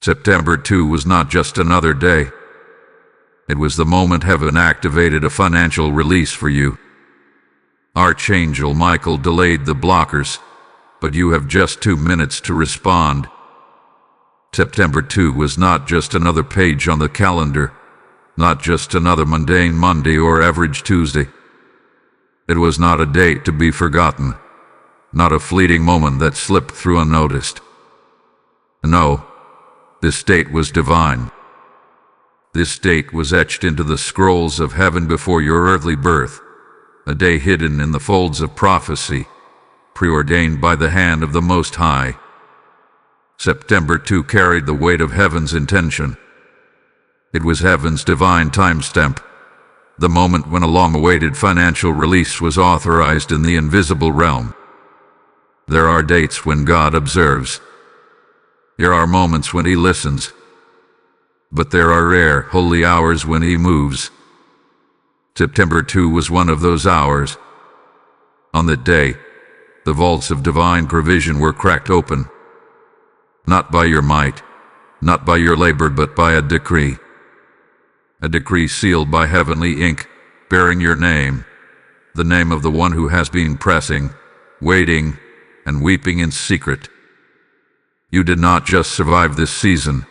September 2 was not just another day. It was the moment heaven activated a financial release for you. Archangel Michael delayed the blockers, but you have just 2 minutes to respond. September 2 was not just another page on the calendar, not just another mundane Monday or average Tuesday. It was not a date to be forgotten, not a fleeting moment that slipped through unnoticed. No, this date was divine. This date was etched into the scrolls of heaven before your earthly birth, a day hidden in the folds of prophecy, preordained by the hand of the Most High. September 2 carried the weight of heaven's intention. It was heaven's divine timestamp, the moment when a long-awaited financial release was authorized in the invisible realm. There are dates when God observes. There are moments when He listens. But there are rare, holy hours when He moves. September 2 was one of those hours. On that day, the vaults of divine provision were cracked open. Not by your might, not by your labor, but by a decree. A decree sealed by heavenly ink, bearing your name, the name of the one who has been pressing, waiting, and weeping in secret. You did not just survive this season.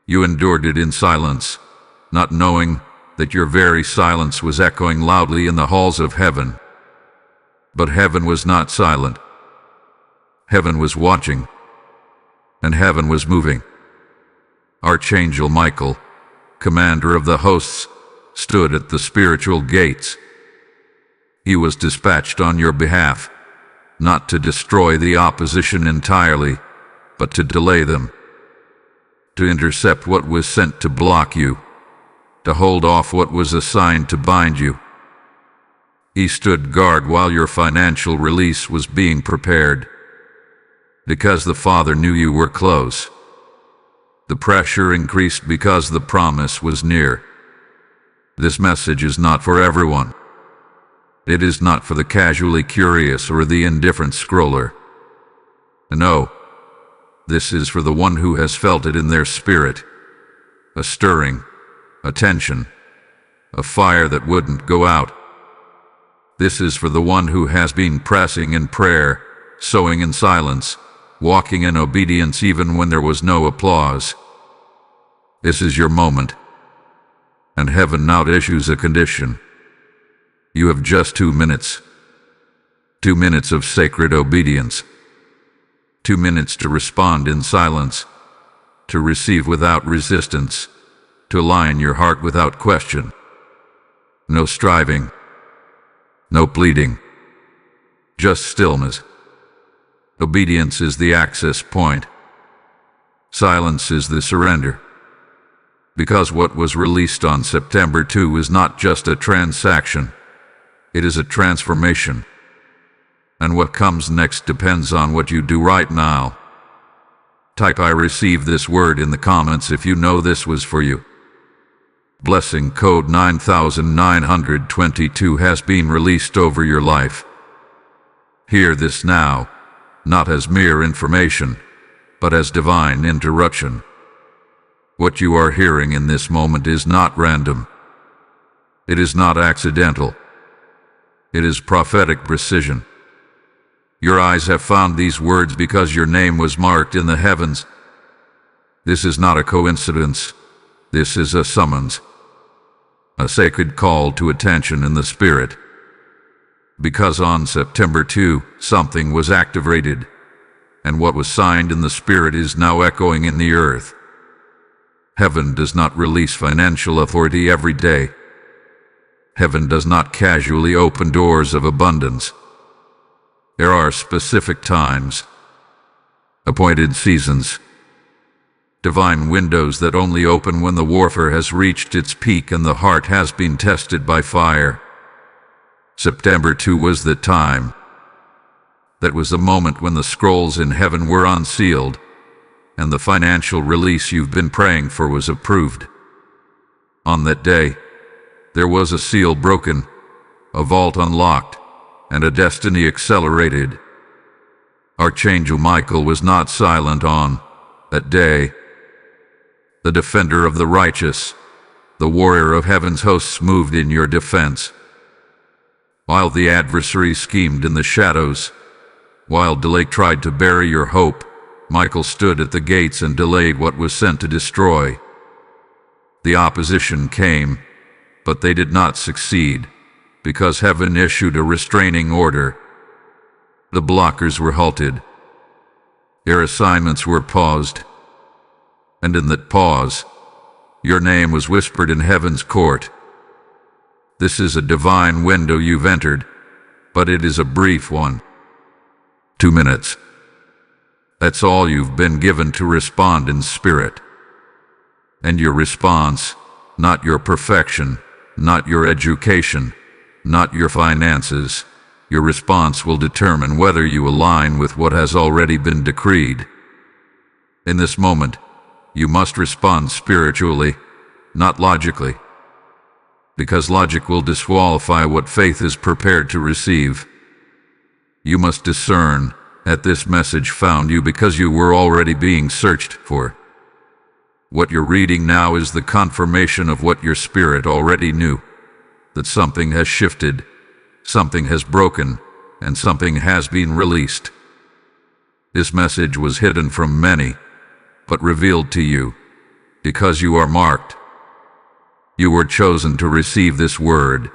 You endured it in silence, not knowing that your very silence was echoing loudly in the halls of heaven. But heaven was not silent. Heaven was watching, and heaven was moving. Archangel Michael, commander of the hosts, stood at the spiritual gates. He was dispatched on your behalf, not to destroy the opposition entirely, but to delay them, to intercept what was sent to block you, to hold off what was assigned to bind you. He stood guard while your financial release was being prepared, because the Father knew you were close. The pressure increased because the promise was near. This message is not for everyone. It is not for the casually curious or the indifferent scroller. No, this is for the one who has felt it in their spirit. A stirring, a tension, a fire that wouldn't go out. This is for the one who has been pressing in prayer, sowing in silence, walking in obedience even when there was no applause. This is your moment. And heaven now issues a condition. You have just 2 minutes. 2 minutes of sacred obedience. 2 minutes to respond in silence, to receive without resistance, to align your heart without question. No striving, no pleading, just stillness. Obedience is the access point. Silence is the surrender. Because what was released on September 2 is not just a transaction, it is a transformation. And what comes next depends on what you do right now. Type "I receive this word" in the comments if you know this was for you. Blessing code 9922 has been released over your life. Hear this now, not as mere information, but as divine interruption. What you are hearing in this moment is not random. It is not accidental. It is prophetic precision. Your eyes have found these words because your name was marked in the heavens. This is not a coincidence. This is a summons. A sacred call to attention in the Spirit. Because on September 2, something was activated, and what was signed in the Spirit is now echoing in the earth. Heaven does not release financial authority every day. Heaven does not casually open doors of abundance. There are specific times, appointed seasons, divine windows that only open when the warfare has reached its peak and the heart has been tested by fire. September 2 was the time. That was the moment when the scrolls in heaven were unsealed, and the financial release you've been praying for was approved. On that day, there was a seal broken, a vault unlocked, and a destiny accelerated. Archangel Michael was not silent on that day. the defender of the righteous, the warrior of heaven's hosts moved in your defense. While the adversary schemed in the shadows, while delay tried to bury your hope, Michael stood at the gates and delayed what was sent to destroy. The opposition came, but they did not succeed, because heaven issued a restraining order. The blockers were halted. Your assignments were paused. And in that pause, your name was whispered in heaven's court. This is a divine window you've entered, but it is a brief one. 2 minutes. That's all you've been given to respond in spirit. And your response, not your perfection, not your education, not your finances, your response will determine whether you align with what has already been decreed. In this moment, you must respond spiritually, not logically, because logic will disqualify what faith is prepared to receive. You must discern that this message found you because you were already being searched for. What you're reading now is the confirmation of what your spirit already knew, that something has shifted, something has broken, and something has been released. This message was hidden from many, but revealed to you, because you are marked. You were chosen to receive this word.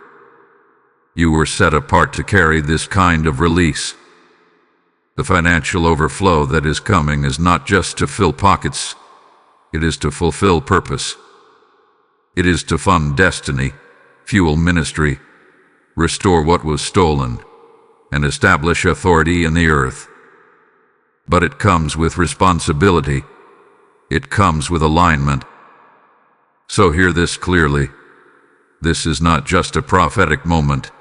You were set apart to carry this kind of release. The financial overflow that is coming is not just to fill pockets. It is to fulfill purpose. It is to fund destiny, fuel ministry, restore what was stolen, and establish authority in the earth. But it comes with responsibility. It comes with alignment. So hear this clearly. This is not just a prophetic moment.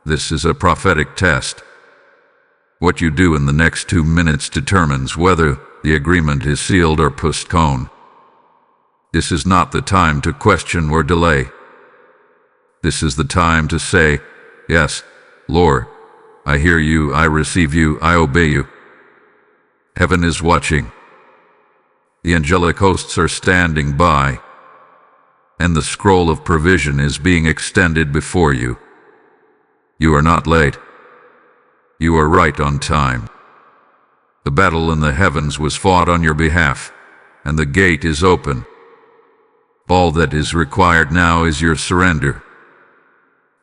This is a prophetic test. What you do in the next 2 minutes determines whether the agreement is sealed or postponed. This is not the time to question or delay. This is the time to say, "Yes, Lord, I hear you, I receive you, I obey you." Heaven is watching. The angelic hosts are standing by, and the scroll of provision is being extended before you. You are not late. You are right on time. The battle in the heavens was fought on your behalf, and the gate is open. All that is required now is your surrender.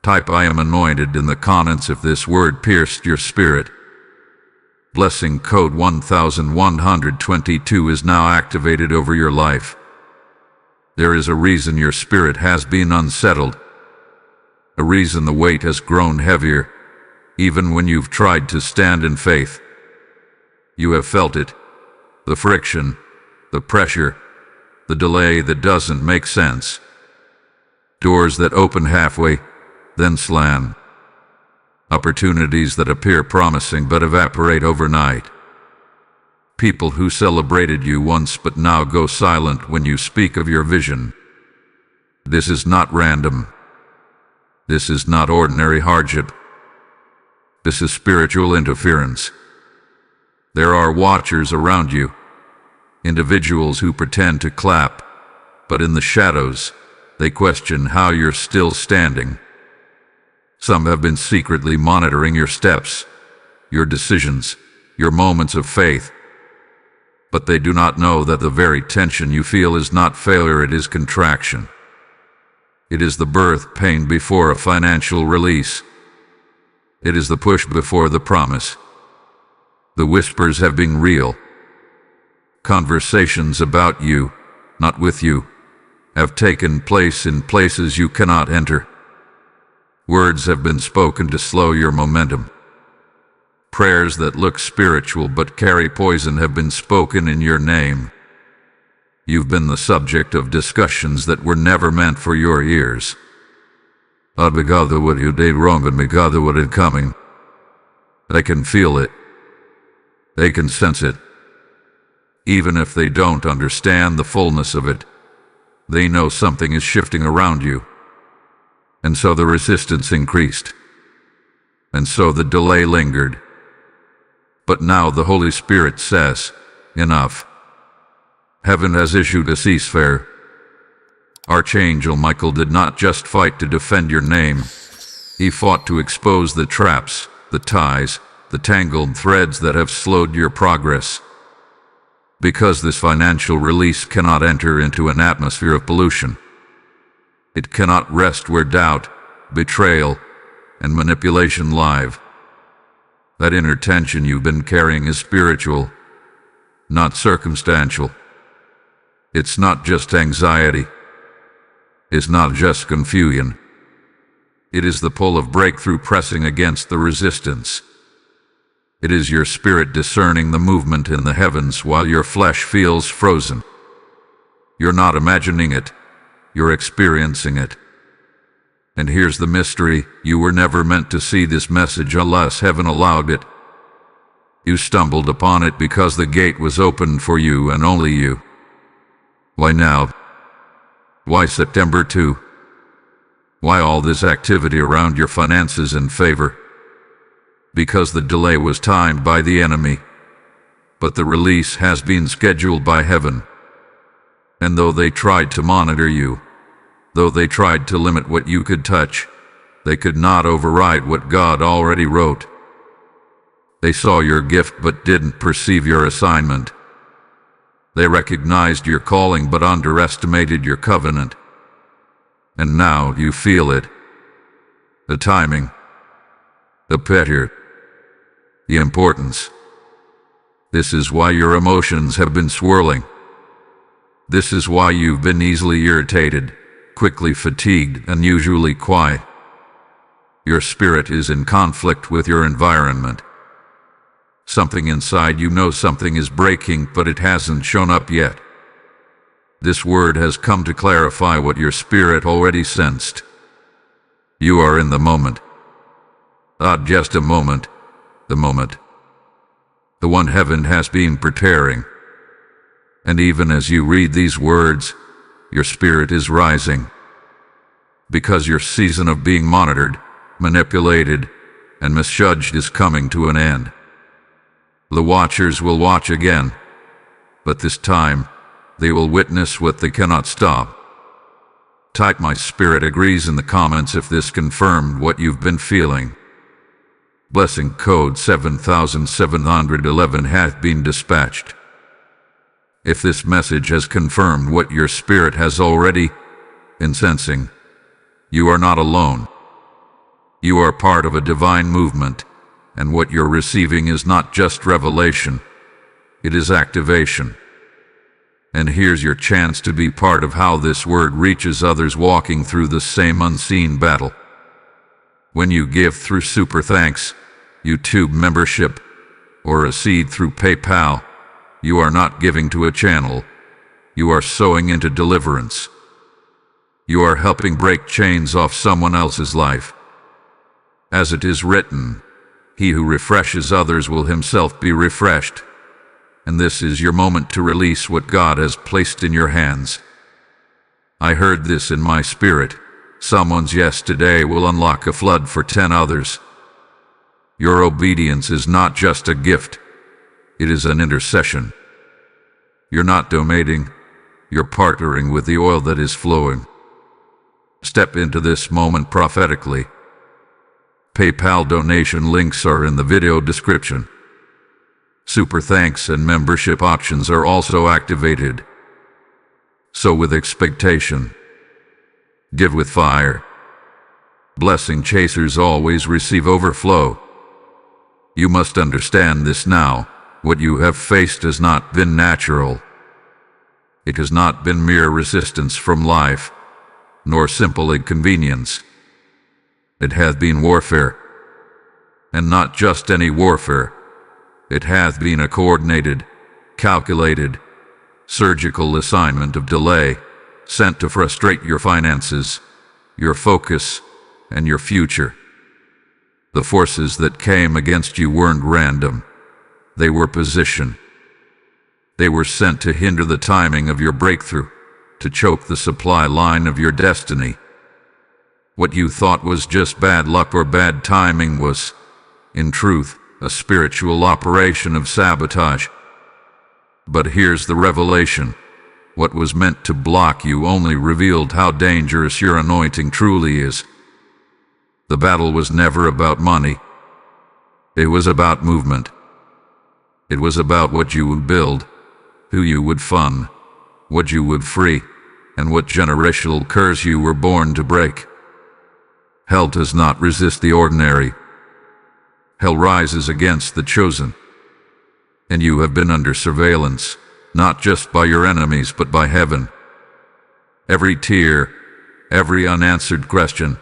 Type "I am anointed" in the comments if this word pierced your spirit. Blessing code 1122 is now activated over your life. There is a reason your spirit has been unsettled. A reason the weight has grown heavier, even when you've tried to stand in faith. You have felt it, the friction, the pressure, the delay that doesn't make sense. Doors that open halfway, then slam. Opportunities that appear promising but evaporate overnight. People who celebrated you once but now go silent when you speak of your vision. This is not random. This is not ordinary hardship. This is spiritual interference. There are watchers around you, individuals who pretend to clap, but in the shadows, they question how you're still standing. Some have been secretly monitoring your steps, your decisions, your moments of faith. But they do not know that the very tension you feel is not failure, it is contraction. It is the birth pain before a financial release. It is the push before the promise. The whispers have been real. Conversations about you, not with you, have taken place in places you cannot enter. Words have been spoken to slow your momentum. Prayers that look spiritual but carry poison have been spoken in your name. You've been the subject of discussions that were never meant for your ears. "Oh, my God, what you did wrong, and my God, what is coming." They can feel it. They can sense it. Even if they don't understand the fullness of it, they know something is shifting around you. And so the resistance increased. And so the delay lingered. But now the Holy Spirit says, "Enough." Heaven has issued a ceasefire. Archangel Michael did not just fight to defend your name. He fought to expose the traps, the ties, the tangled threads that have slowed your progress. Because this financial release cannot enter into an atmosphere of pollution. It cannot rest where doubt, betrayal, and manipulation live. That inner tension you've been carrying is spiritual, not circumstantial. It's not just anxiety. It's not just confusion. It is the pull of breakthrough pressing against the resistance. It is your spirit discerning the movement in the heavens while your flesh feels frozen. You're not imagining it, you're experiencing it. And here's the mystery: you were never meant to see this message unless heaven allowed it. You stumbled upon it because the gate was opened for you and only you. Why now? Why September 2? Why all this activity around your finances and favor? Because the delay was timed by the enemy, but the release has been scheduled by heaven. And though they tried to monitor you, though they tried to limit what you could touch, they could not override what God already wrote. They saw your gift but didn't perceive your assignment. They recognized your calling but underestimated your covenant. And now you feel it. The timing. The pressure. The importance. This is why your emotions have been swirling. This is why you've been easily irritated, quickly fatigued, and usually quiet. Your spirit is in conflict with your environment. Something inside you knows something is breaking, but it hasn't shown up yet. This word has come to clarify what your spirit already sensed. You are in the moment. Not just a moment, the moment. The one heaven has been preparing. And even as you read these words, your spirit is rising. Because your season of being monitored, manipulated, and misjudged is coming to an end. The watchers will watch again, but this time, they will witness what they cannot stop. Type "My spirit agrees" in the comments if this confirmed what you've been feeling. Blessing code 7711 hath been dispatched. If this message has confirmed what your spirit has already been sensing, you are not alone. You are part of a divine movement, and what you're receiving is not just revelation, it is activation. And here's your chance to be part of how this word reaches others walking through the same unseen battle. When you give through Super Thanks, YouTube membership, or a seed through PayPal, you are not giving to a channel. You are sowing into deliverance. You are helping break chains off someone else's life. As it is written, he who refreshes others will himself be refreshed. And this is your moment to release what God has placed in your hands. I heard this in my spirit. Someone's yes today will unlock a flood for 10 others. Your obedience is not just a gift, it is an intercession. You're not donating, you're partnering with the oil that is flowing. Step into this moment prophetically. PayPal donation links are in the video description. Super Thanks and membership options are also activated. So with expectation. Give with fire. Blessing chasers always receive overflow. You must understand this now. What you have faced has not been natural. It has not been mere resistance from life, nor simple inconvenience. It hath been warfare. And not just any warfare. It hath been a coordinated, calculated, surgical assignment of delay, sent to frustrate your finances, your focus, and your future. The forces that came against you weren't random. They were positioned. They were sent to hinder the timing of your breakthrough, to choke the supply line of your destiny. What you thought was just bad luck or bad timing was, in truth, a spiritual operation of sabotage. But here's the revelation. what was meant to block you only revealed how dangerous your anointing truly is. The battle was never about money. It was about movement. It was about what you would build, who you would fund, what you would free, and what generational curse you were born to break. Hell does not resist the ordinary. Hell rises against the chosen. And you have been under surveillance, not just by your enemies but by heaven. Every tear, every unanswered question,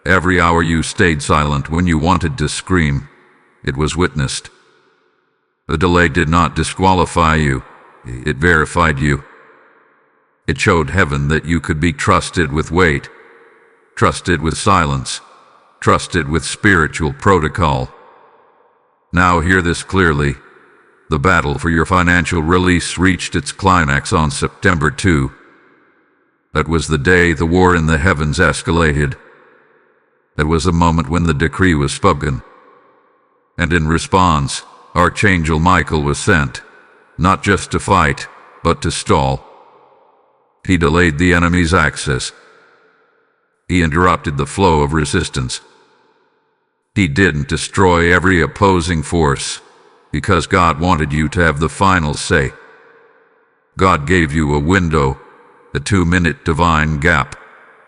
every hour you stayed silent when you wanted to scream, it was witnessed. The delay did not disqualify you, it verified you. It showed heaven that you could be trusted with weight, trusted with silence, trusted with spiritual protocol. Now hear this clearly. The battle for your financial release reached its climax on September 2. That was the day the war in the heavens escalated. That was the moment when the decree was spoken. And in response, Archangel Michael was sent, not just to fight, but to stall. He delayed the enemy's access. He interrupted the flow of resistance. He didn't destroy every opposing force, because God wanted you to have the final say. God gave you a window, a 2-minute divine gap,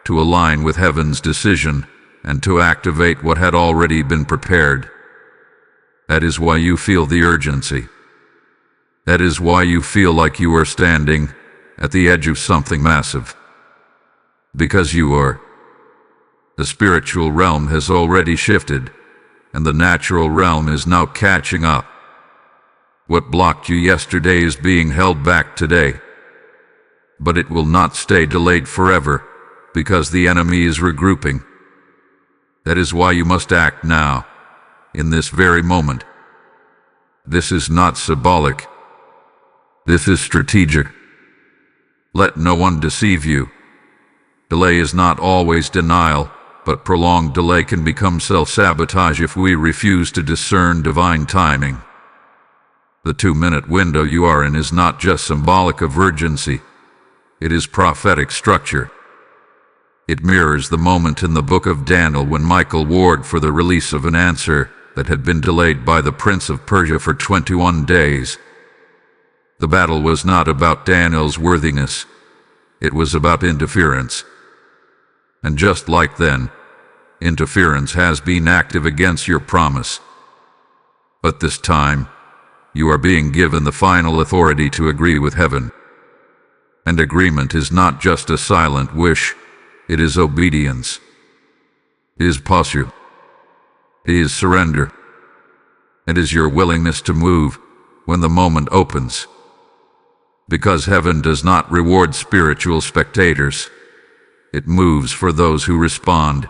to align with heaven's decision and to activate what had already been prepared. That is why you feel the urgency. That is why you feel like you are standing at the edge of something massive. Because you are. The spiritual realm has already shifted, and the natural realm is now catching up. What blocked you yesterday is being held back today. But it will not stay delayed forever, because the enemy is regrouping. That is why you must act now, in this very moment. This is not symbolic. This is strategic. Let no one deceive you. Delay is not always denial, but prolonged delay can become self-sabotage if we refuse to discern divine timing. The 2-minute window you are in is not just symbolic of urgency. It is prophetic structure. It mirrors the moment in the book of Daniel when Michael warred for the release of an answer that had been delayed by the prince of Persia for 21 days. The battle was not about Daniel's worthiness. It was about interference. And just like then, interference has been active against your promise. But this time, you are being given the final authority to agree with heaven. And agreement is not just a silent wish, it is obedience. It is posture. It is surrender. It is your willingness to move when the moment opens. Because heaven does not reward spiritual spectators. It moves for those who respond.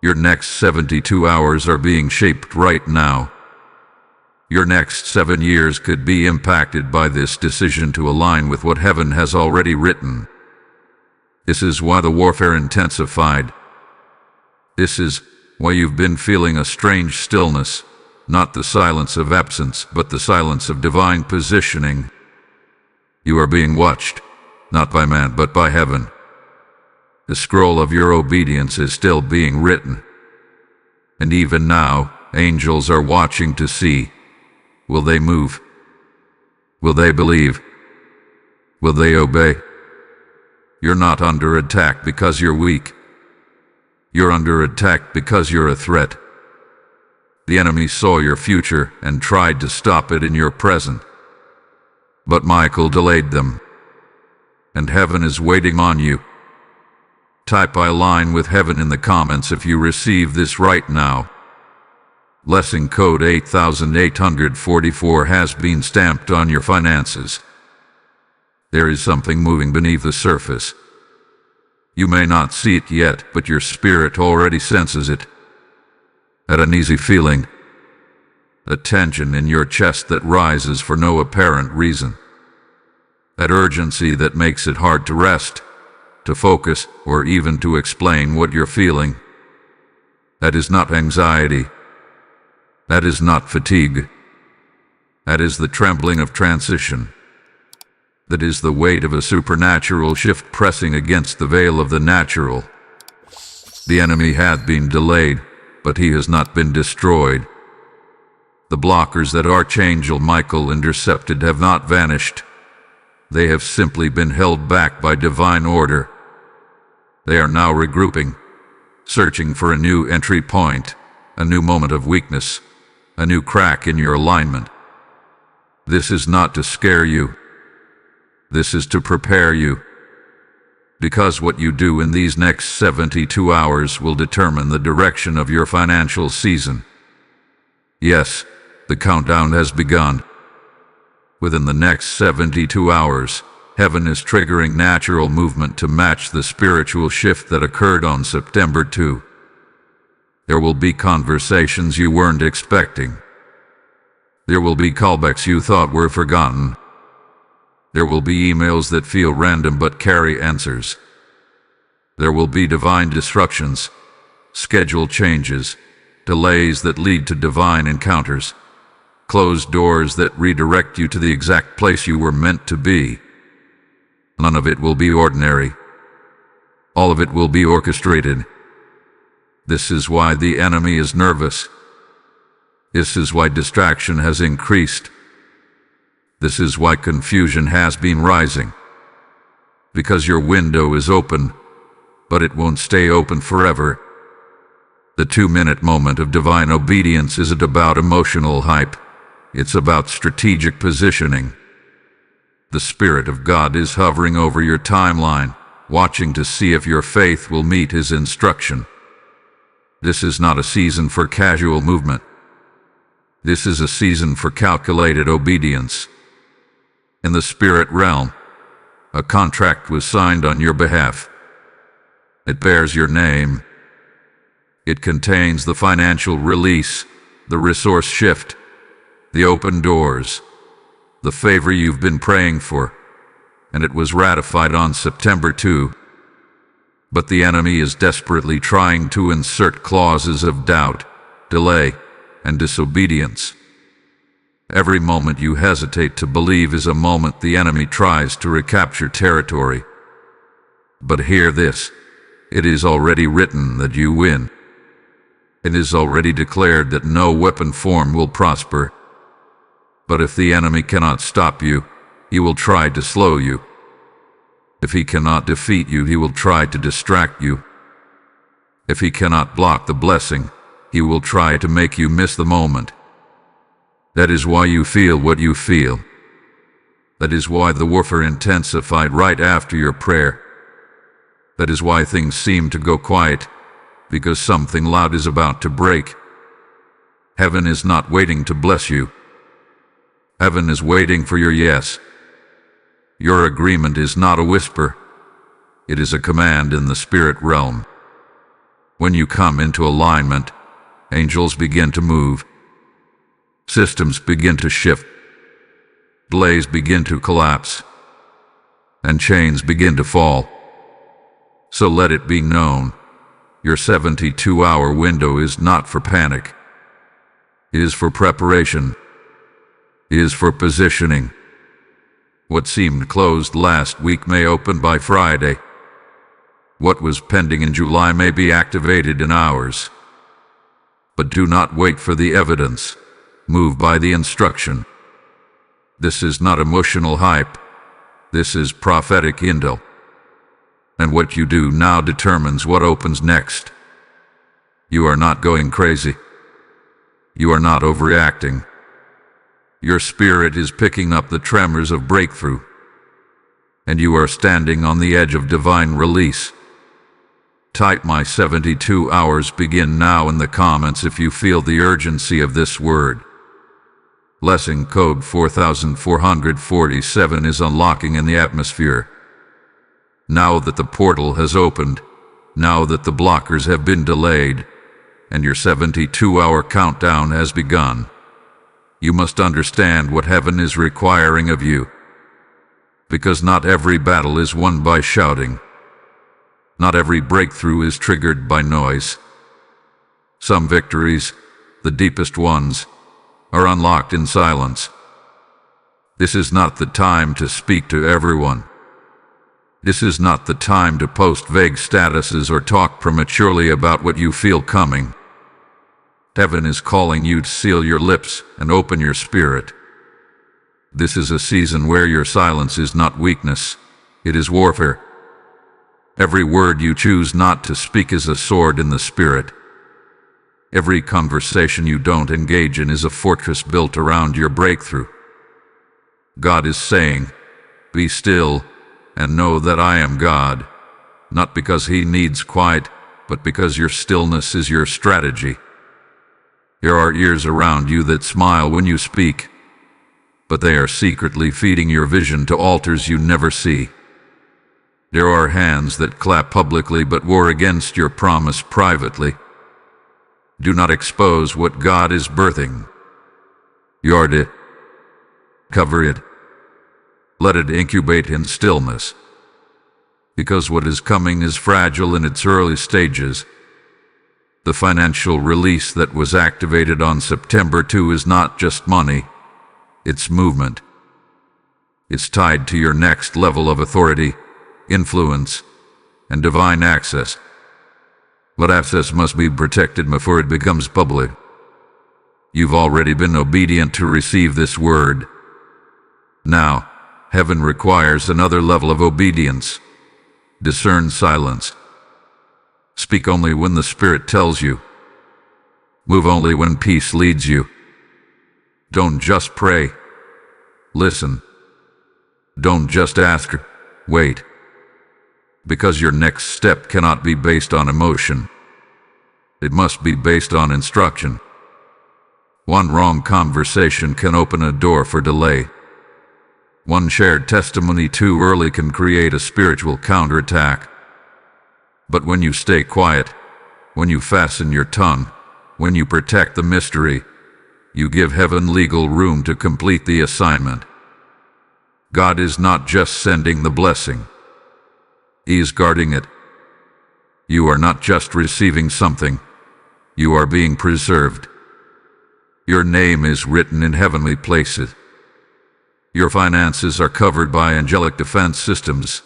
Your next 72 hours are being shaped right now. Your next 7 years could be impacted by this decision to align with what heaven has already written. This is why the warfare intensified. This is why you've been feeling a strange stillness, not the silence of absence, but the silence of divine positioning. You are being watched, not by man, but by heaven. The scroll of your obedience is still being written. And even now, angels are watching to see. Will they move? Will they believe? Will they obey? You're not under attack because you're weak. You're under attack because you're a threat. The enemy saw your future and tried to stop it in your present. But Michael delayed them. And heaven is waiting on you. Type "I align with heaven" in the comments if you receive this right now. Blessing code 8844 has been stamped on your finances. There is something moving beneath the surface. You may not see it yet, but your spirit already senses it. That uneasy feeling, a tension in your chest that rises for no apparent reason. That urgency that makes it hard to rest, to focus, or even to explain what you're feeling. That is not anxiety. That is not fatigue. That is the trembling of transition. That is the weight of a supernatural shift pressing against the veil of the natural. The enemy hath been delayed, but he has not been destroyed. The blockers that Archangel Michael intercepted have not vanished. They have simply been held back by divine order. They are now regrouping, searching for a new entry point, a new moment of weakness, a new crack in your alignment. This is not to scare you. This is to prepare you. Because what you do in these next 72 hours will determine the direction of your financial season. Yes, the countdown has begun. Within the next 72 hours, heaven is triggering natural movement to match the spiritual shift that occurred on September 2. There will be conversations you weren't expecting. There will be callbacks you thought were forgotten. There will be emails that feel random but carry answers. There will be divine disruptions, schedule changes, delays that lead to divine encounters, closed doors that redirect you to the exact place you were meant to be. None of it will be ordinary. All of it will be orchestrated. This is why the enemy is nervous. This is why distraction has increased. This is why confusion has been rising. Because your window is open, but it won't stay open forever. The 2-minute moment of divine obedience isn't about emotional hype. It's about strategic positioning. The Spirit of God is hovering over your timeline, watching to see if your faith will meet His instruction. This is not a season for casual movement. This is a season for calculated obedience. In the spirit realm, a contract was signed on your behalf. It bears your name. It contains the financial release, the resource shift, the open doors, the favor you've been praying for, and it was ratified on September 2. But the enemy is desperately trying to insert clauses of doubt, delay, and disobedience. Every moment you hesitate to believe is a moment the enemy tries to recapture territory. But hear this, it is already written that you win. It is already declared that no weapon form will prosper. But if the enemy cannot stop you, he will try to slow you. If he cannot defeat you, he will try to distract you. If he cannot block the blessing, he will try to make you miss the moment. That is why you feel what you feel. That is why the warfare intensified right after your prayer. That is why things seem to go quiet, because something loud is about to break. Heaven is not waiting to bless you. Heaven is waiting for your yes. Your agreement is not a whisper. It is a command in the spirit realm. When you come into alignment, angels begin to move. Systems begin to shift. Delays begin to collapse. And chains begin to fall. So let it be known, your 72-hour window is not for panic. It is for preparation. It is for positioning. What seemed closed last week may open by Friday. What was pending in July may be activated in hours. But do not wait for the evidence. Move by the instruction. This is not emotional hype. This is prophetic intel. And what you do now determines what opens next. You are not going crazy. You are not overreacting. Your spirit is picking up the tremors of breakthrough. And you are standing on the edge of divine release. Type "My 72 hours begin now" in the comments if you feel the urgency of this word. Blessing code 4447 is unlocking in the atmosphere. Now that the portal has opened, now that the blockers have been delayed, and your 72-hour countdown has begun, you must understand what heaven is requiring of you. Because not every battle is won by shouting. Not every breakthrough is triggered by noise. Some victories, the deepest ones, are unlocked in silence. This is not the time to speak to everyone. This is not the time to post vague statuses or talk prematurely about what you feel coming. Heaven is calling you to seal your lips and open your spirit. This is a season where your silence is not weakness, it is warfare. Every word you choose not to speak is a sword in the spirit. Every conversation you don't engage in is a fortress built around your breakthrough. God is saying, "Be still and know that I am God," not because He needs quiet, but because your stillness is your strategy. There are ears around you that smile when you speak, but they are secretly feeding your vision to altars you never see. There are hands that clap publicly but war against your promise privately. Do not expose what God is birthing. Guard it. Cover it. Let it incubate in stillness. Because what is coming is fragile in its early stages. The financial release that was activated on September 2 is not just money, it's movement. It's tied to your next level of authority, influence, and divine access. But access must be protected before it becomes public. You've already been obedient to receive this word. Now, heaven requires another level of obedience. Discern silence. Speak only when the Spirit tells you. Move only when peace leads you. Don't just pray. Listen. Don't just ask. Wait. Because your next step cannot be based on emotion. It must be based on instruction. One wrong conversation can open a door for delay. One shared testimony too early can create a spiritual counterattack. But when you stay quiet, when you fasten your tongue, when you protect the mystery, you give heaven legal room to complete the assignment. God is not just sending the blessing. He is guarding it. You are not just receiving something, you are being preserved. Your name is written in heavenly places. Your finances are covered by angelic defense systems.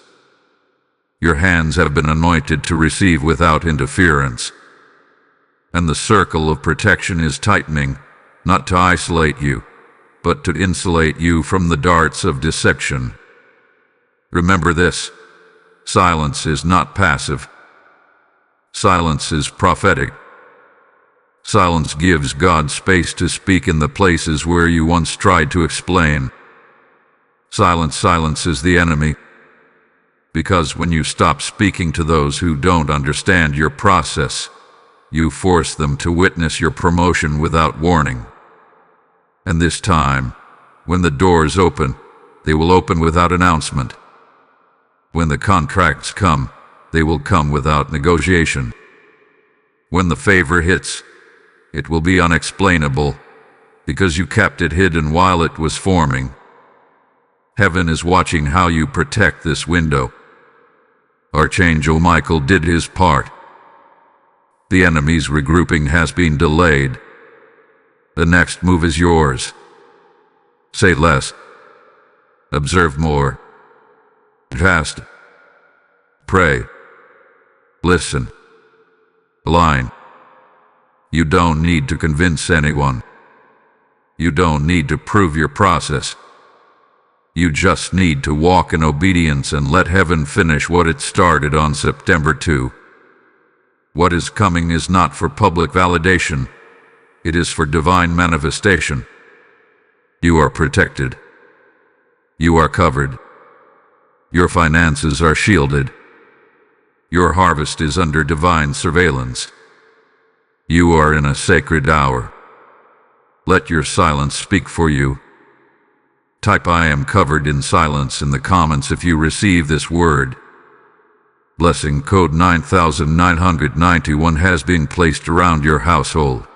Your hands have been anointed to receive without interference. And the circle of protection is tightening, not to isolate you, but to insulate you from the darts of deception. Remember this. Silence is not passive. Silence is prophetic. Silence gives God space to speak in the places where you once tried to explain. Silence silences the enemy. Because when you stop speaking to those who don't understand your process, you force them to witness your promotion without warning. And this time, when the doors open, they will open without announcement. When the contracts come, they will come without negotiation. When the favor hits, it will be unexplainable, because you kept it hidden while it was forming. Heaven is watching how you protect this window. Archangel Michael did his part. The enemy's regrouping has been delayed. The next move is yours. Say less. Observe more. Fast. Pray. Listen. Align. You don't need to convince anyone. You don't need to prove your process. You just need to walk in obedience and let heaven finish what it started on September 2. What is coming is not for public validation. It is for divine manifestation. You are protected. You are covered. Your finances are shielded. Your harvest is under divine surveillance. You are in a sacred hour. Let your silence speak for you. Type "I am covered in silence" in the comments if you receive this word. Blessing code 9991 has been placed around your household.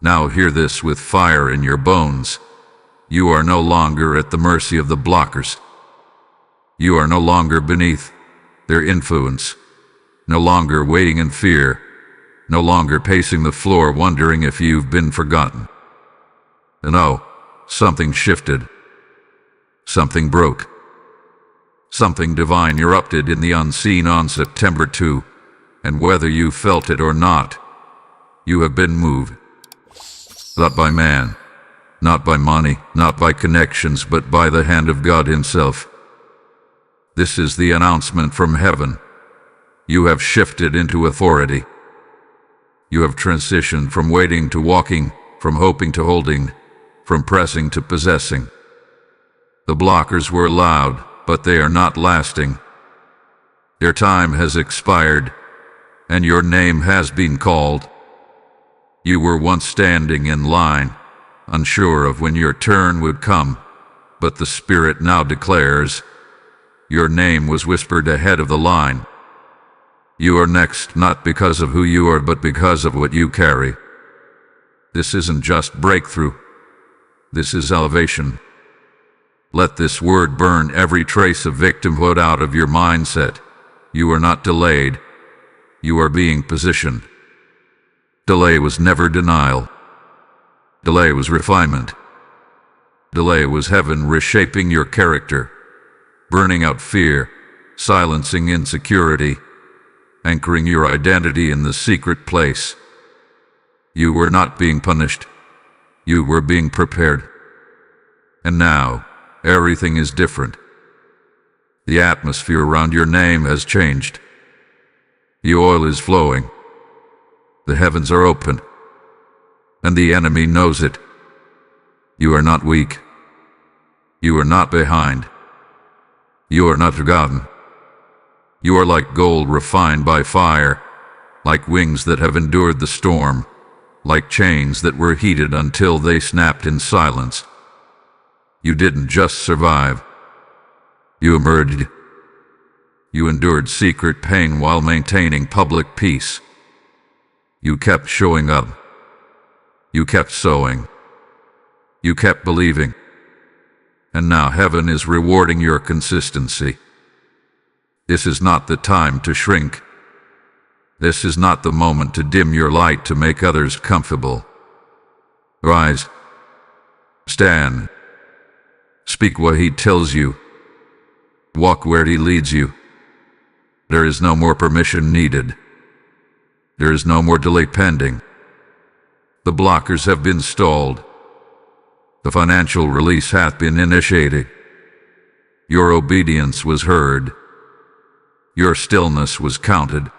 Now hear this with fire in your bones. You are no longer at the mercy of the blockers. You are no longer beneath their influence, no longer waiting in fear, no longer pacing the floor wondering if you've been forgotten. No, something shifted. Something broke. Something divine erupted in the unseen on September 2, and whether you felt it or not, you have been moved. Not by man, not by money, not by connections, but by the hand of God Himself. This is the announcement from heaven. You have shifted into authority. You have transitioned from waiting to walking, from hoping to holding, from pressing to possessing. The blockers were loud, but they are not lasting. Their time has expired, and your name has been called. You were once standing in line, unsure of when your turn would come, but the Spirit now declares, your name was whispered ahead of the line. You are next, not because of who you are, but because of what you carry. This isn't just breakthrough. This is elevation. Let this word burn every trace of victimhood out of your mindset. You are not delayed. You are being positioned. Delay was never denial. Delay was refinement. Delay was heaven reshaping your character, burning out fear, silencing insecurity, anchoring your identity in the secret place. You were not being punished. You were being prepared. And now, everything is different. The atmosphere around your name has changed. The oil is flowing. The heavens are open. And the enemy knows it. You are not weak. You are not behind. You are not forgotten. You are like gold refined by fire, like wings that have endured the storm, like chains that were heated until they snapped in silence. You didn't just survive. You emerged. You endured secret pain while maintaining public peace. You kept showing up. You kept sowing. You kept believing. And now heaven is rewarding your consistency. This is not the time to shrink. This is not the moment to dim your light to make others comfortable. Rise. Stand. Speak what He tells you. Walk where He leads you. There is no more permission needed. There is no more delay pending. The blockers have been stalled. The financial release hath been initiated. Your obedience was heard. Your stillness was counted.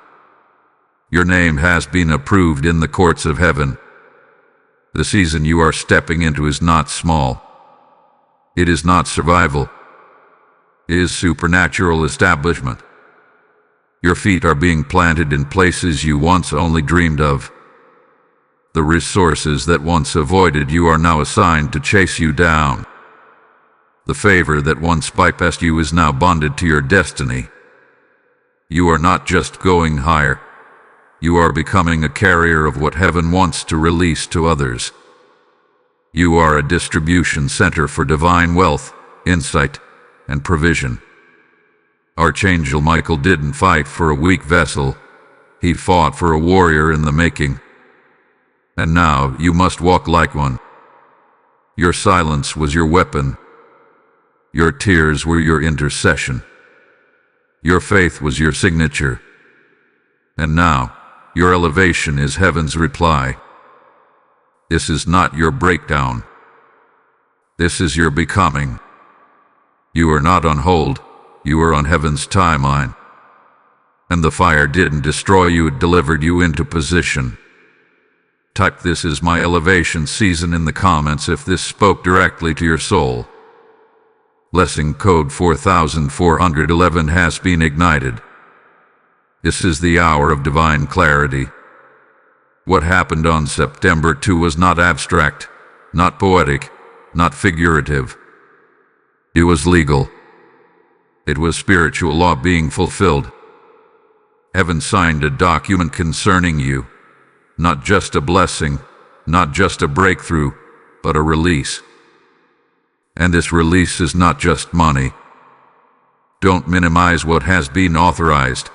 Your name has been approved in the courts of heaven. The season you are stepping into is not small. It is not survival. It is supernatural establishment. Your feet are being planted in places you once only dreamed of. The resources that once avoided you are now assigned to chase you down. The favor that once bypassed you is now bonded to your destiny. You are not just going higher. You are becoming a carrier of what heaven wants to release to others. You are a distribution center for divine wealth, insight, and provision. Archangel Michael didn't fight for a weak vessel. He fought for a warrior in the making. And now you must walk like one. Your silence was your weapon. Your tears were your intercession. Your faith was your signature. And now, your elevation is heaven's reply. This is not your breakdown. This is your becoming. You are not on hold. You are on heaven's timeline. And the fire didn't destroy you, it delivered you into position. Type "This is my elevation season" in the comments if this spoke directly to your soul. Blessing code 4411 has been ignited. This is the hour of divine clarity. What happened on September 2 was not abstract, not poetic, not figurative. It was legal. It was spiritual law being fulfilled. Heaven signed a document concerning you. Not just a blessing, not just a breakthrough, but a release. And this release is not just money. Don't minimize what has been authorized.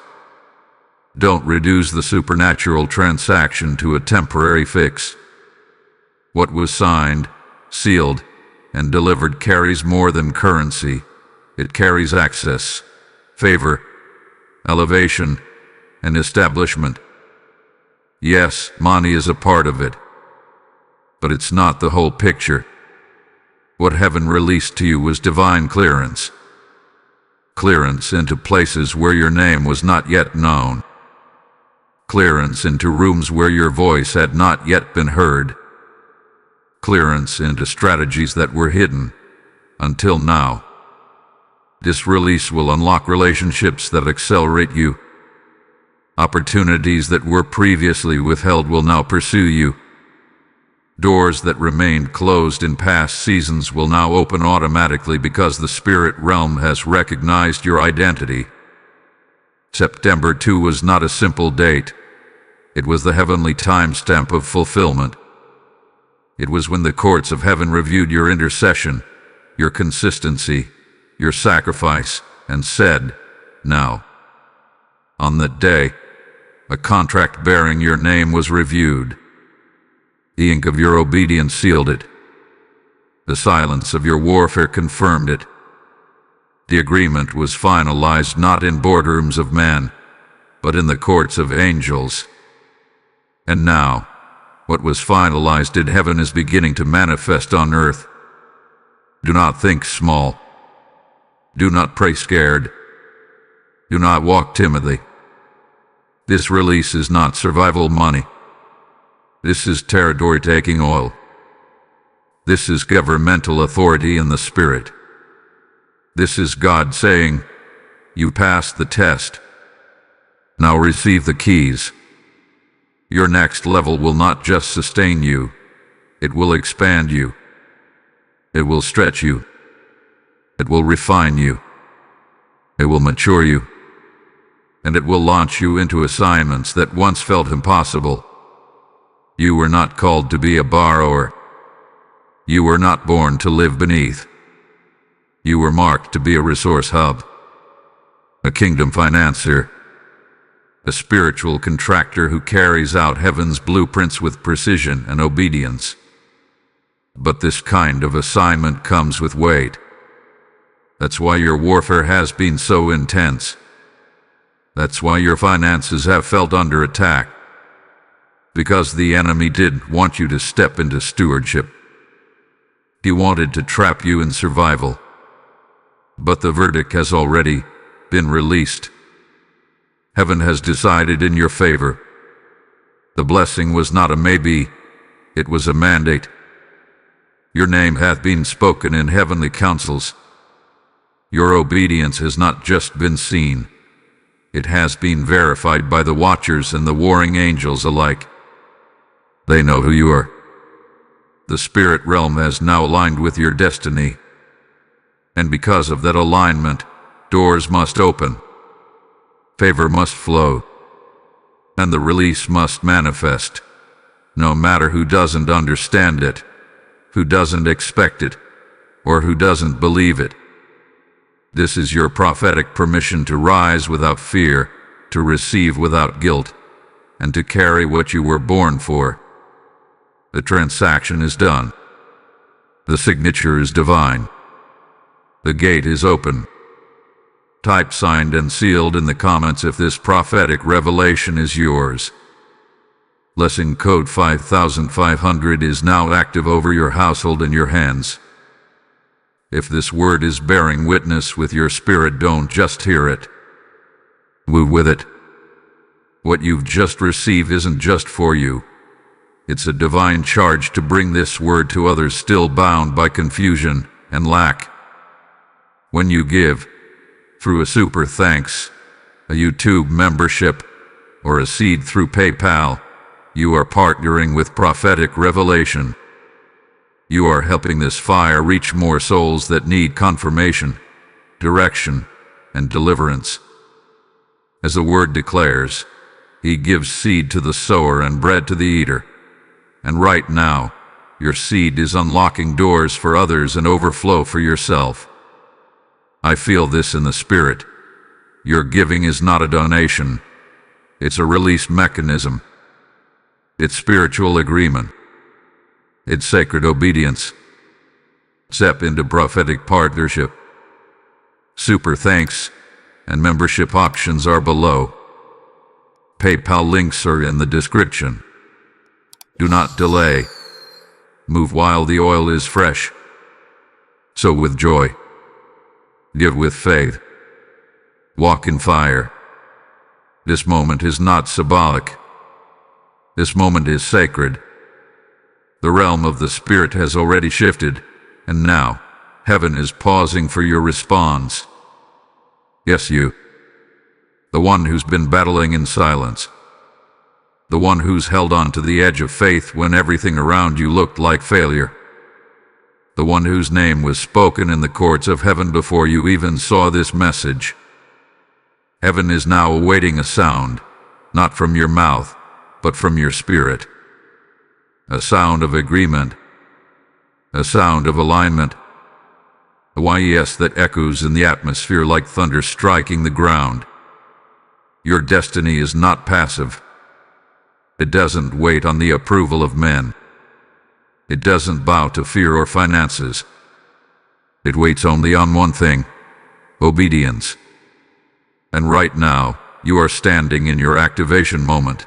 Don't reduce the supernatural transaction to a temporary fix. What was signed, sealed, and delivered carries more than currency. It carries access, favor, elevation, and establishment. Yes, money is a part of it, but it's not the whole picture. What heaven released to you was divine clearance. Clearance into places where your name was not yet known. Clearance into rooms where your voice had not yet been heard. Clearance into strategies that were hidden until now. This release will unlock relationships that accelerate you. Opportunities that were previously withheld will now pursue you. Doors that remained closed in past seasons will now open automatically because the spirit realm has recognized your identity. September 2 was not a simple date. It was the heavenly timestamp of fulfillment. It was when the courts of heaven reviewed your intercession, your consistency, your sacrifice, and said, "Now." On that day, a contract bearing your name was reviewed. The ink of your obedience sealed it. The silence of your warfare confirmed it. The agreement was finalized not in boardrooms of man, but in the courts of angels. And now, what was finalized in heaven is beginning to manifest on earth. Do not think small. Do not pray scared. Do not walk timidly. This release is not survival money. This is territory-taking oil. This is governmental authority in the Spirit. This is God saying, "You passed the test. Now receive the keys." Your next level will not just sustain you, it will expand you. It will stretch you. It will refine you. It will mature you. And it will launch you into assignments that once felt impossible. You were not called to be a borrower. You were not born to live beneath. You were marked to be a resource hub, a kingdom financier, a spiritual contractor who carries out heaven's blueprints with precision and obedience. But this kind of assignment comes with weight. That's why your warfare has been so intense. That's why your finances have felt under attack. Because the enemy didn't want you to step into stewardship. He wanted to trap you in survival. But the verdict has already been released. Heaven has decided in your favor. The blessing was not a maybe, it was a mandate. Your name hath been spoken in heavenly councils. Your obedience has not just been seen, it has been verified by the watchers and the warring angels alike. They know who you are. The spirit realm has now aligned with your destiny. And because of that alignment, doors must open. Favor must flow. And the release must manifest. No matter who doesn't understand it, who doesn't expect it, or who doesn't believe it. This is your prophetic permission to rise without fear, to receive without guilt, and to carry what you were born for. The transaction is done. The signature is divine. The gate is open. Type signed and sealed in the comments if this prophetic revelation is yours. Blessing code 5500 is now active over your household and your hands. If this word is bearing witness with your spirit, don't just hear it. Move with it. What you've just received isn't just for you. It's a divine charge to bring this word to others still bound by confusion and lack. When you give, through a super thanks, a YouTube membership, or a seed through PayPal, you are partnering with prophetic revelation. You are helping this fire reach more souls that need confirmation, direction, and deliverance. As the word declares, He gives seed to the sower and bread to the eater. And right now, your seed is unlocking doors for others and overflow for yourself. I feel this in the spirit. Your giving is not a donation. It's a release mechanism. It's spiritual agreement. It's sacred obedience. Step into prophetic partnership. Super thanks and membership options are below. PayPal links are in the description. Do not delay. Move while the oil is fresh. Sow with joy. Give with faith. Walk in fire. This moment is not symbolic. This moment is sacred. The realm of the Spirit has already shifted, and now heaven is pausing for your response. Yes, you. The one who's been battling in silence. The one who's held on to the edge of faith when everything around you looked like failure. The one whose name was spoken in the courts of heaven before you even saw this message. Heaven is now awaiting a sound, not from your mouth, but from your spirit. A sound of agreement. A sound of alignment. A yes that echoes in the atmosphere like thunder striking the ground. Your destiny is not passive. It doesn't wait on the approval of men. It doesn't bow to fear or finances. It waits only on one thing: obedience. And right now, you are standing in your activation moment.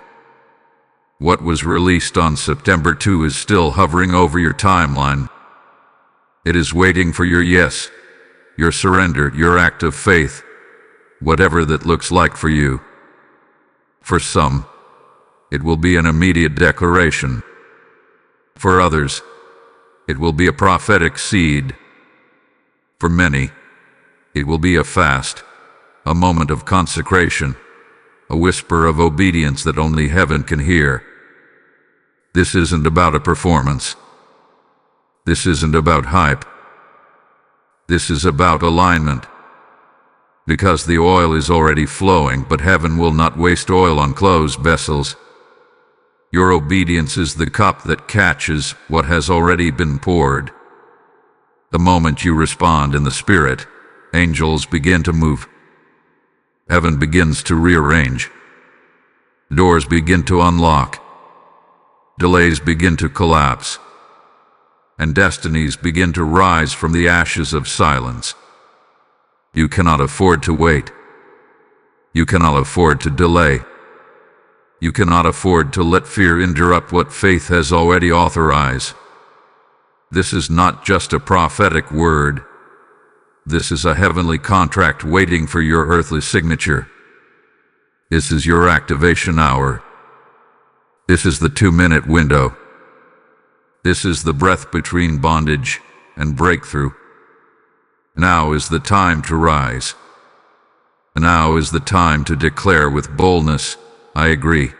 What was released on September 2 is still hovering over your timeline. It is waiting for your yes, your surrender, your act of faith, whatever that looks like for you. For some, it will be an immediate declaration. For others, it will be a prophetic seed. For many, it will be a fast, a moment of consecration, a whisper of obedience that only heaven can hear. This isn't about a performance. This isn't about hype. This is about alignment. Because the oil is already flowing, but heaven will not waste oil on closed vessels. Your obedience is the cup that catches what has already been poured. The moment you respond in the Spirit, angels begin to move. Heaven begins to rearrange. Doors begin to unlock. Delays begin to collapse. And destinies begin to rise from the ashes of silence. You cannot afford to wait. You cannot afford to delay. You cannot afford to let fear interrupt what faith has already authorized. This is not just a prophetic word. This is a heavenly contract waiting for your earthly signature. This is your activation hour. This is the 2-minute window. This is the breath between bondage and breakthrough. Now is the time to rise. Now is the time to declare with boldness, I agree.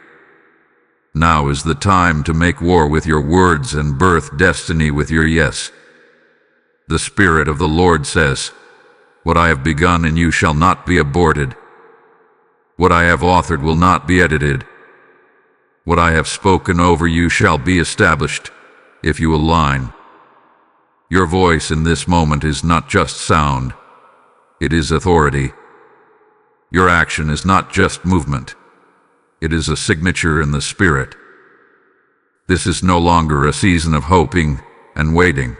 Now is the time to make war with your words and birth destiny with your yes. The Spirit of the Lord says, what I have begun in you shall not be aborted. What I have authored will not be edited. What I have spoken over you shall be established, if you align. Your voice in this moment is not just sound, it is authority. Your action is not just movement, it is a signature in the Spirit. This is no longer a season of hoping and waiting.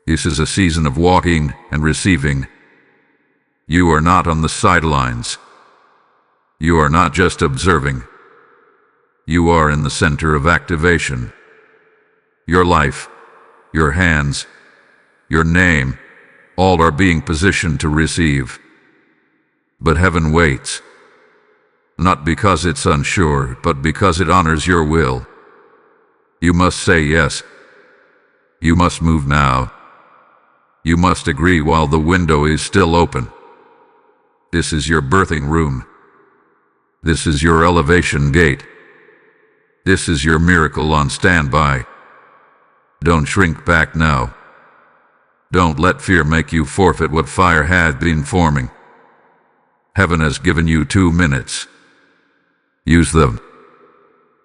This is a season of walking and receiving. You are not on the sidelines. You are not just observing. You are in the center of activation. Your life, your hands, your name, all are being positioned to receive. But heaven waits. Not because it's unsure, but because it honors your will. You must say yes. You must move now. You must agree while the window is still open. This is your birthing room. This is your elevation gate. This is your miracle on standby. Don't shrink back now. Don't let fear make you forfeit what fire had been forming. Heaven has given you 2 minutes. Use them.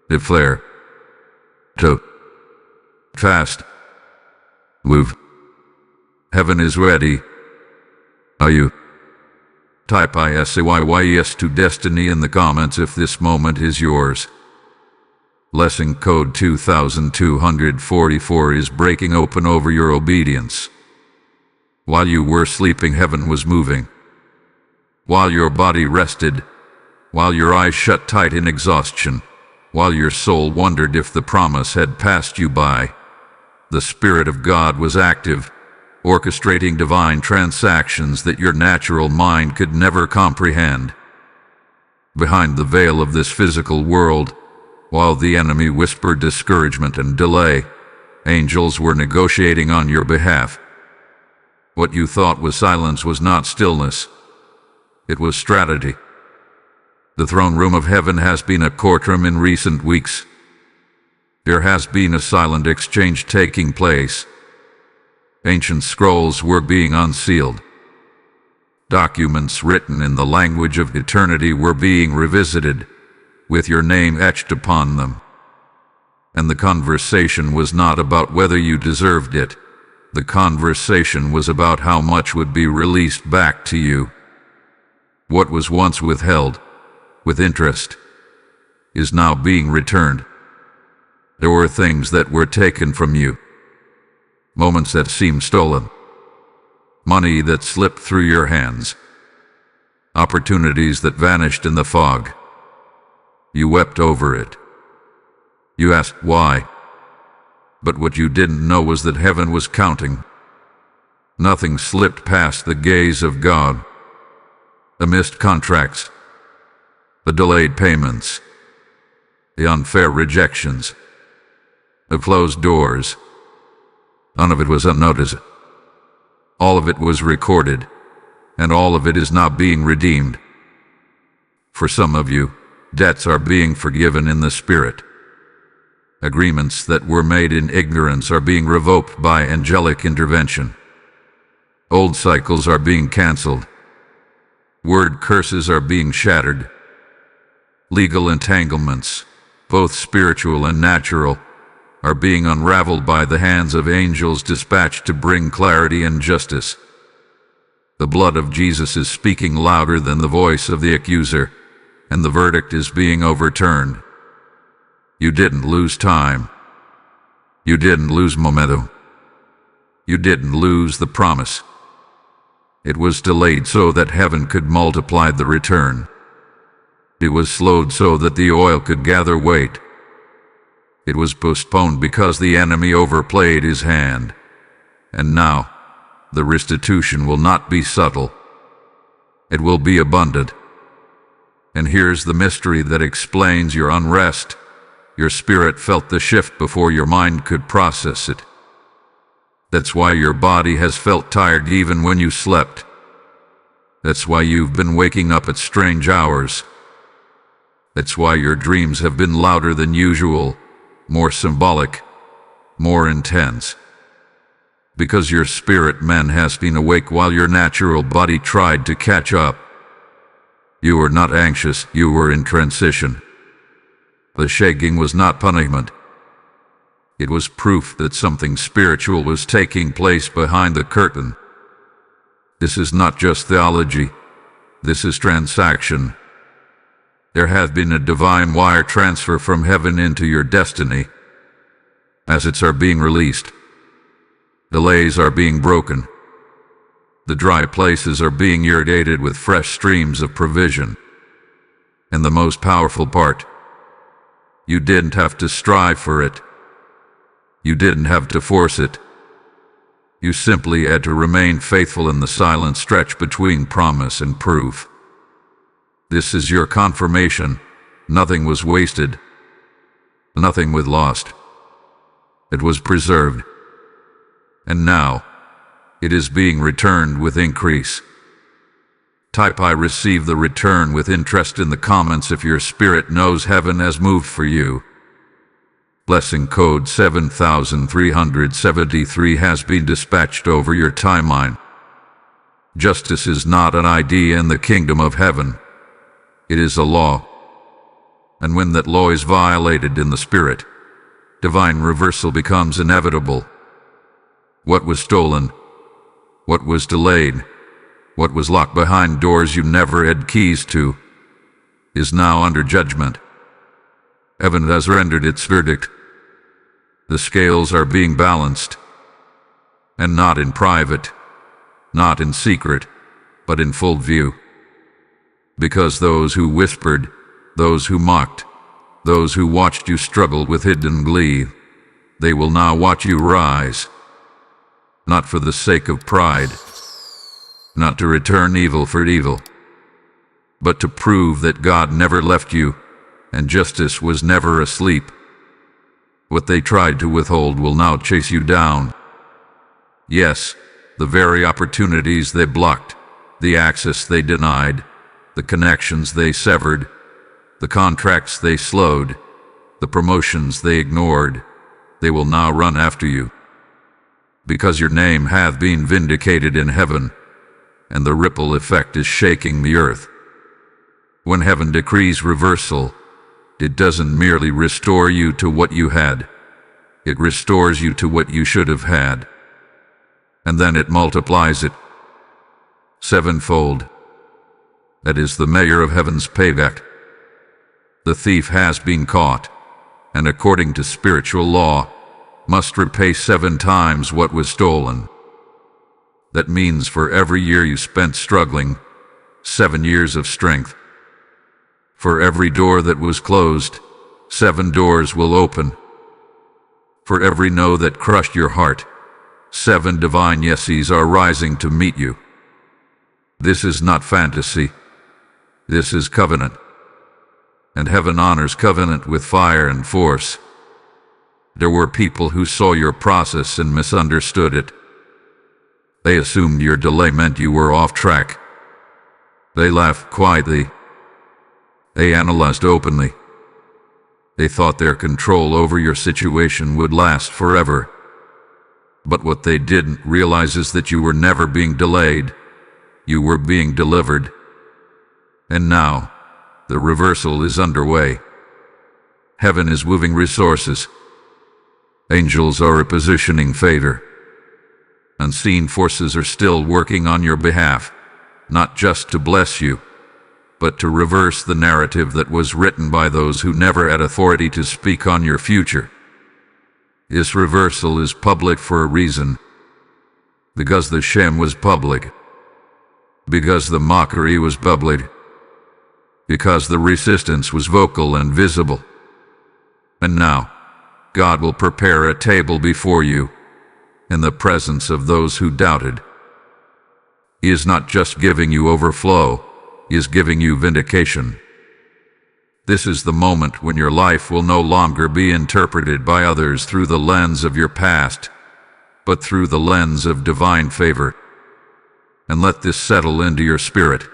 Declare. To. Fast. Move. Heaven is ready. Are you? Type ISAYYES to destiny in the comments if this moment is yours. Blessing code 2244 is breaking open over your obedience. While you were sleeping, heaven was moving. While your body rested, while your eyes shut tight in exhaustion, while your soul wondered if the promise had passed you by, the Spirit of God was active, orchestrating divine transactions that your natural mind could never comprehend. Behind the veil of this physical world, while the enemy whispered discouragement and delay, angels were negotiating on your behalf. What you thought was silence was not stillness. It was strategy. The throne room of heaven has been a courtroom in recent weeks. There has been a silent exchange taking place. Ancient scrolls were being unsealed. Documents written in the language of eternity were being revisited, with your name etched upon them. And the conversation was not about whether you deserved it. The conversation was about how much would be released back to you. What was once withheld, with interest, is now being returned. There were things that were taken from you, moments that seemed stolen, money that slipped through your hands, opportunities that vanished in the fog. You wept over it. You asked why. But what you didn't know was that heaven was counting. Nothing slipped past the gaze of God. The missed contracts, the delayed payments, the unfair rejections, the closed doors. None of it was unnoticed. All of it was recorded, and all of it is now being redeemed. For some of you, debts are being forgiven in the Spirit. Agreements that were made in ignorance are being revoked by angelic intervention. Old cycles are being canceled. Word curses are being shattered. Legal entanglements, both spiritual and natural, are being unraveled by the hands of angels dispatched to bring clarity and justice. The blood of Jesus is speaking louder than the voice of the accuser, and the verdict is being overturned. You didn't lose time. You didn't lose momentum. You didn't lose the promise. It was delayed so that heaven could multiply the return. It was slowed so that the oil could gather weight. It was postponed because the enemy overplayed his hand. And now, the restitution will not be subtle. It will be abundant. And here's the mystery that explains your unrest. Your spirit felt the shift before your mind could process it. That's why your body has felt tired even when you slept. That's why you've been waking up at strange hours. That's why your dreams have been louder than usual, more symbolic, more intense. Because your spirit man has been awake while your natural body tried to catch up. You were not anxious, you were in transition. The shaking was not punishment. It was proof that something spiritual was taking place behind the curtain. This is not just theology. This is transaction. There has been a divine wire transfer from heaven into your destiny. Assets are being released. Delays are being broken. The dry places are being irrigated with fresh streams of provision. And the most powerful part, you didn't have to strive for it. You didn't have to force it. You simply had to remain faithful in the silent stretch between promise and proof. This is your confirmation. Nothing was wasted. Nothing was lost. It was preserved. And now, it is being returned with increase. Type I receive the return with interest in the comments if your spirit knows heaven has moved for you. Blessing code 7373 has been dispatched over your timeline. Justice is not an idea in the kingdom of heaven. It is a law. And when that law is violated in the spirit, divine reversal becomes inevitable. What was stolen, what was delayed, what was locked behind doors you never had keys to, is now under judgment. Heaven has rendered its verdict. The scales are being balanced, and not in private, not in secret, but in full view. Because those who whispered, those who mocked, those who watched you struggle with hidden glee, they will now watch you rise, not for the sake of pride, not to return evil for evil, but to prove that God never left you and justice was never asleep. What they tried to withhold will now chase you down. Yes, the very opportunities they blocked, the access they denied, the connections they severed, the contracts they slowed, the promotions they ignored, they will now run after you. Because your name hath been vindicated in heaven, and the ripple effect is shaking the earth. When heaven decrees reversal, it doesn't merely restore you to what you had, it restores you to what you should have had. And then it multiplies it sevenfold. That is the measure of heaven's payback. The thief has been caught, and according to spiritual law, must repay 7 times what was stolen. That means for every year you spent struggling, 7 years of strength. For every door that was closed, 7 doors will open. For every no that crushed your heart, 7 divine yeses are rising to meet you. This is not fantasy. This is covenant. And heaven honors covenant with fire and force. There were people who saw your process and misunderstood it. They assumed your delay meant you were off track. They laughed quietly. They analyzed openly. They thought their control over your situation would last forever. But what they didn't realize is that you were never being delayed. You were being delivered. And now, the reversal is underway. Heaven is moving resources. Angels are repositioning favor. Unseen forces are still working on your behalf, not just to bless you, but to reverse the narrative that was written by those who never had authority to speak on your future. This reversal is public for a reason. Because the shame was public. Because the mockery was public. Because the resistance was vocal and visible. And now, God will prepare a table before you, in the presence of those who doubted. He is not just giving you overflow, He is giving you vindication. This is the moment when your life will no longer be interpreted by others through the lens of your past, but through the lens of divine favor. And let this settle into your spirit.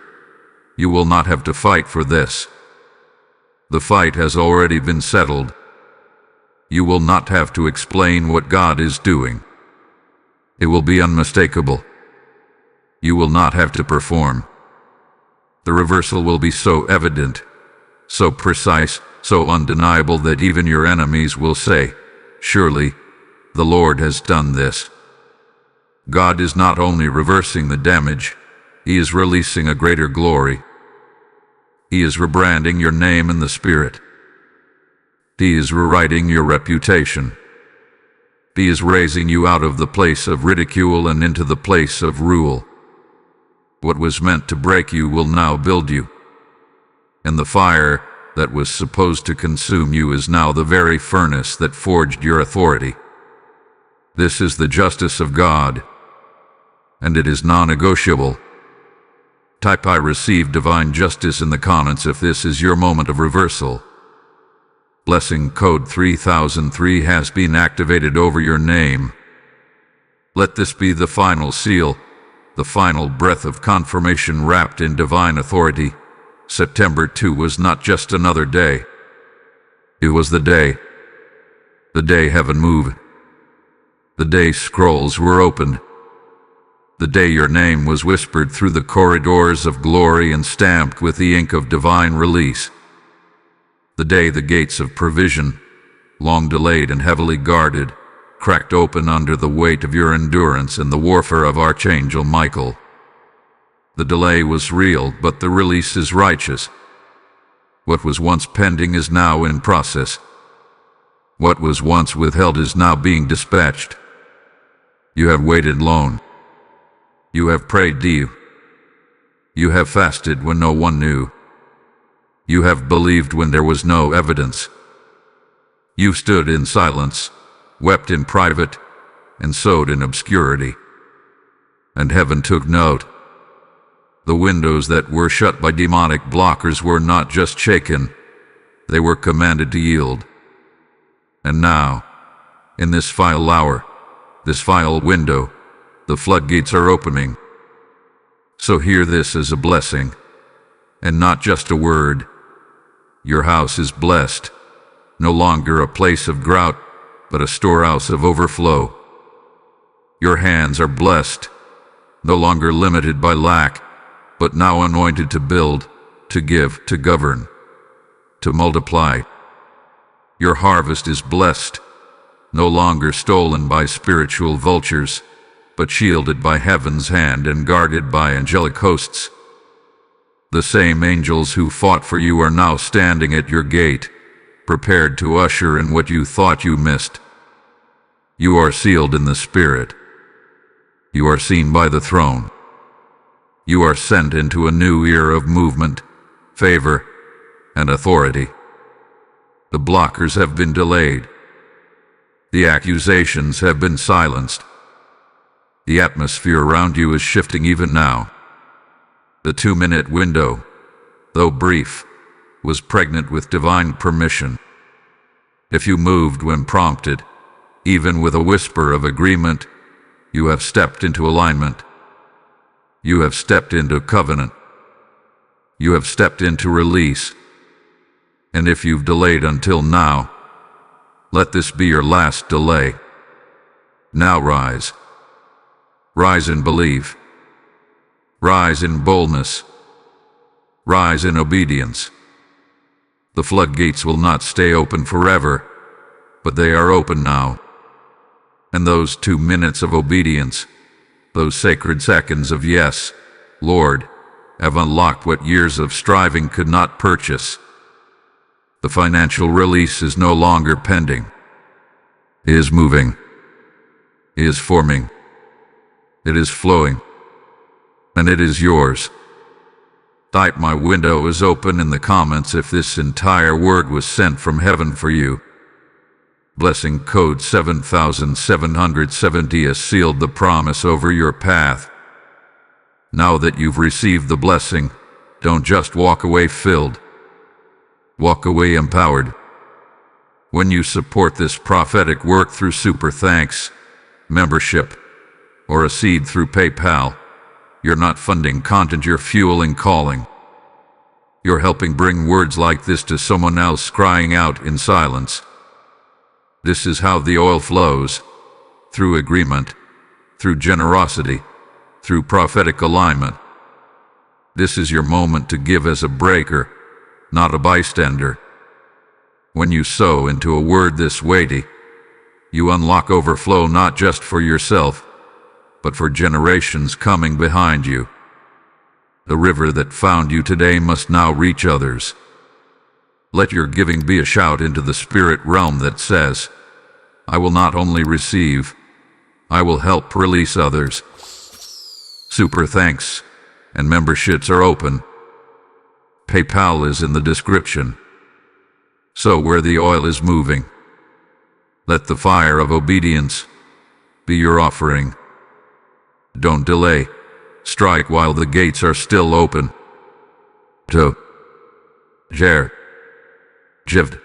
You will not have to fight for this. The fight has already been settled. You will not have to explain what God is doing. It will be unmistakable. You will not have to perform. The reversal will be so evident, so precise, so undeniable that even your enemies will say, "Surely, the Lord has done this." God is not only reversing the damage, He is releasing a greater glory. He is rebranding your name in the Spirit. He is rewriting your reputation. He is raising you out of the place of ridicule and into the place of rule. What was meant to break you will now build you. And the fire that was supposed to consume you is now the very furnace that forged your authority. This is the justice of God, and it is non-negotiable. Type "I receive divine justice" in the comments if this is your moment of reversal. Blessing code 3003 has been activated over your name. Let this be the final seal, the final breath of confirmation wrapped in divine authority. September 2 was not just another day. It was the day heaven moved. The day scrolls were opened. The day your name was whispered through the corridors of glory and stamped with the ink of divine release. The day the gates of provision, long delayed and heavily guarded, cracked open under the weight of your endurance and the warfare of Archangel Michael. The delay was real, but the release is righteous. What was once pending is now in process. What was once withheld is now being dispatched. You have waited long. You have prayed deep. You have fasted when no one knew. You have believed when there was no evidence. You stood in silence, wept in private, and sowed in obscurity. And heaven took note. The windows that were shut by demonic blockers were not just shaken, they were commanded to yield. And now, in this vile hour, this vile window, the floodgates are opening. So hear this as a blessing, and not just a word. Your house is blessed, no longer a place of drought, but a storehouse of overflow. Your hands are blessed, no longer limited by lack, but now anointed to build, to give, to govern, to multiply. Your harvest is blessed, no longer stolen by spiritual vultures, but shielded by heaven's hand and guarded by angelic hosts. The same angels who fought for you are now standing at your gate, prepared to usher in what you thought you missed. You are sealed in the Spirit. You are seen by the throne. You are sent into a new era of movement, favor, and authority. The blockers have been delayed. The accusations have been silenced. The atmosphere around you is shifting even now. The 2-minute window, though brief, was pregnant with divine permission. If you moved when prompted, even with a whisper of agreement, you have stepped into alignment. You have stepped into covenant. You have stepped into release. And if you've delayed until now, let this be your last delay. Now rise. Rise in belief. Rise in boldness. Rise in obedience. The floodgates will not stay open forever, but they are open now. And those 2 minutes of obedience, those sacred seconds of yes, Lord, have unlocked what years of striving could not purchase. The financial release is no longer pending. It is moving. It is forming. It is flowing. And it is yours. Type "My window is open" in the comments if this entire word was sent from heaven for you. Blessing code 7770 has sealed the promise over your path. Now that you've received the blessing, don't just walk away filled. Walk away empowered. When you support this prophetic work through super thanks, membership, or a seed through PayPal, you're not funding content, you're fueling calling. You're helping bring words like this to someone else crying out in silence. This is how the oil flows, through agreement, through generosity, through prophetic alignment. This is your moment to give as a breaker, not a bystander. When you sow into a word this weighty, you unlock overflow not just for yourself, but for generations coming behind you. The river that found you today must now reach others. Let your giving be a shout into the spirit realm that says, I will not only receive, I will help release others. Super thanks and memberships are open. PayPal is in the description. So where the oil is moving, let the fire of obedience be your offering. Don't delay. Strike while the gates are still open. To Jer. Jivd.